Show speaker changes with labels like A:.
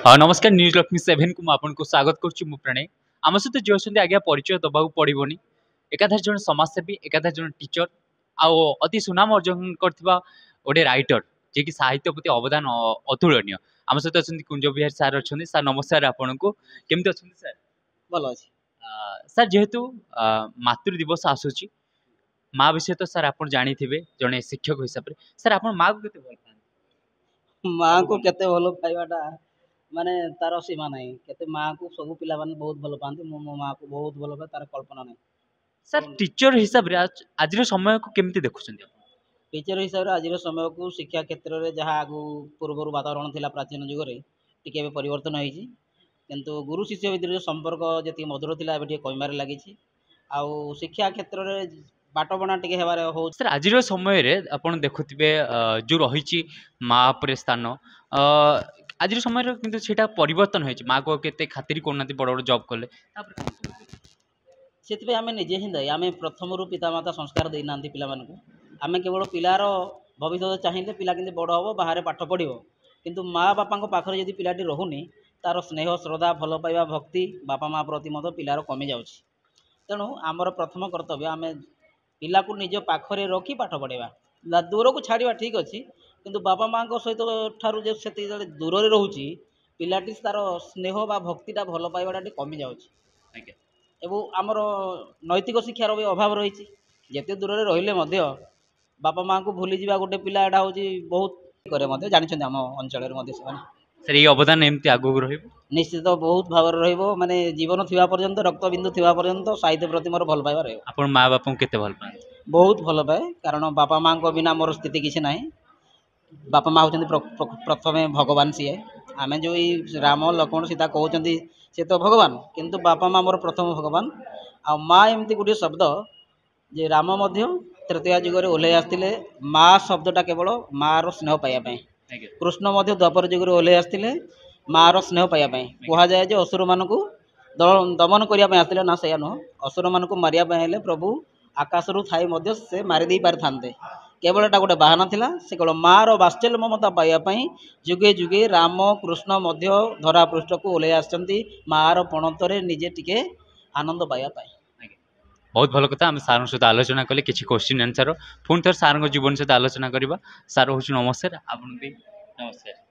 A: हाँ नमस्कार news Lakshmi seven को आपको स्वागत करुच्ची प्रणय आम सहित जो अच्छा आज्ञा परिचय दबाक पड़ोनी एकाधार जन समाजसेवी एकाधार जन टीचर आउ अति सुनाम अर्जन करथिबा गोटे राइटर जे कि साहित्य प्रति अवदान अतुलनीय आम सहित अच्छा कुंज बिहार सार अच्छा सार नमस्कार आपन को केमती अच्छा सार
B: भल अच्छे
A: सार जेहेतु मातृ दिवस आसूची माँ विषय तो सार आप जानी थे जड़े शिक्षक हिसाब से सार आप माँ को भल पाए
B: माँ को केते भल पाइबाटा माने तार सीमा नहीं केते माँ को सब पिला माने बहुत भल पाते मो माँ को बहुत भल पाए तार कल्पना नहीं
A: सार टीचर हिसाब से आज समय को केमती देखुं
B: टीचर हिसाब से आज समय को शिक्षा क्षेत्र में जहाँ आगु पूर्वर वातावरण थिला प्राचीन जुगरे टिके परिवर्तन होइछि किंतु गुरु शिष्य भितर जो संपर्क जी मधुर थिला एबे कमिबार लागि आउ शिक्षा क्षेत्र में बाटबणा टिके हेबार हो
A: सर आज समय रे आपण देखुथिबे जो रही माँ पर स्थान आज समय किंतु सेटा परिवर्तन होइछि माँ को केते खातिर करना बड़ बड़ जॉब कले
B: से आम निजे ही दायी आम प्रथम पितामाता संस्कार देना पिला आम केवल पिलार भविष्य चाहिए पिला कि बड़ हम बाहर पाठ पढ़ किंतु माँ बापा पाखे जब पिलाटी रोनी तार स्नेह श्रद्धा भल पाइबा भक्ति बापा माँ प्रति पिलार कमी जाऊँगी तेणु आमर प्रथम कर्तव्य आम पिला को निज पाखे रखी पाठ पढ़ेगा दूर को छाड़ा ठीक अच्छे किंतु बापा माँ सहित ठार जो से दूर रोचे पिलाटी तार स्नेह बा भक्तिटा भल पाइबाटा कमी जाऊँगी एवं आमर नैतिक शिक्षार भी अभाव रही जिते दूर रही बापा माँ को भूली जा गोटे पिला एटा हूँ बहुत करे जानते आम अंचल
A: सर ये अवदान एमती आगू
B: निश्चित बहुत भाव माने जीवन थिबा पर्यंत रक्त बिंदु थिबा पर्यंत साहित्य प्रति मोर भल पाइबा रहिबो
A: आपण माँ बापा केते भल पाए
B: बहुत भल पाए कारण बापा माँ को बिना मोर स्थिति किसी ना बापा माँ होती प्रथम भगवान सीए आम जो राम लक्ष्मण सीता कहते सी तो भगवान किंतु बापा माँ मोर प्रथम भगवान आ माँ एमती गोटे शब्द जे राम तृतीय जुगर ओह्लै आसते माँ शब्दटा केवल माँ स्नेह पाइबापी कृष्ण द्वापर जुगर ओह्लै आसते माँ स्नेह पाइबापी कहुए जे असुर मान दमन करने आसते ना सैया नुह असुर मान मारे प्रभु आकाशरू थी से मारिदे पारि था केवल एटा गोटे बाहाना थिला से केवल माँ वात्सल्य ममता पाइबापी जुगे जुगे राम कृष्ण धरा पृष्ठ को ओह्लै आसछंती माँ पणतरे निजे टिके आनंद पाइबापी
A: बहुत भल कथा आम सार सहित आलोचना कले किसी क्वेश्चन आंसर पुणी थर सार जीवन सहित आलोचना करवा सार हूँ नमस्कार आप नमस्कार।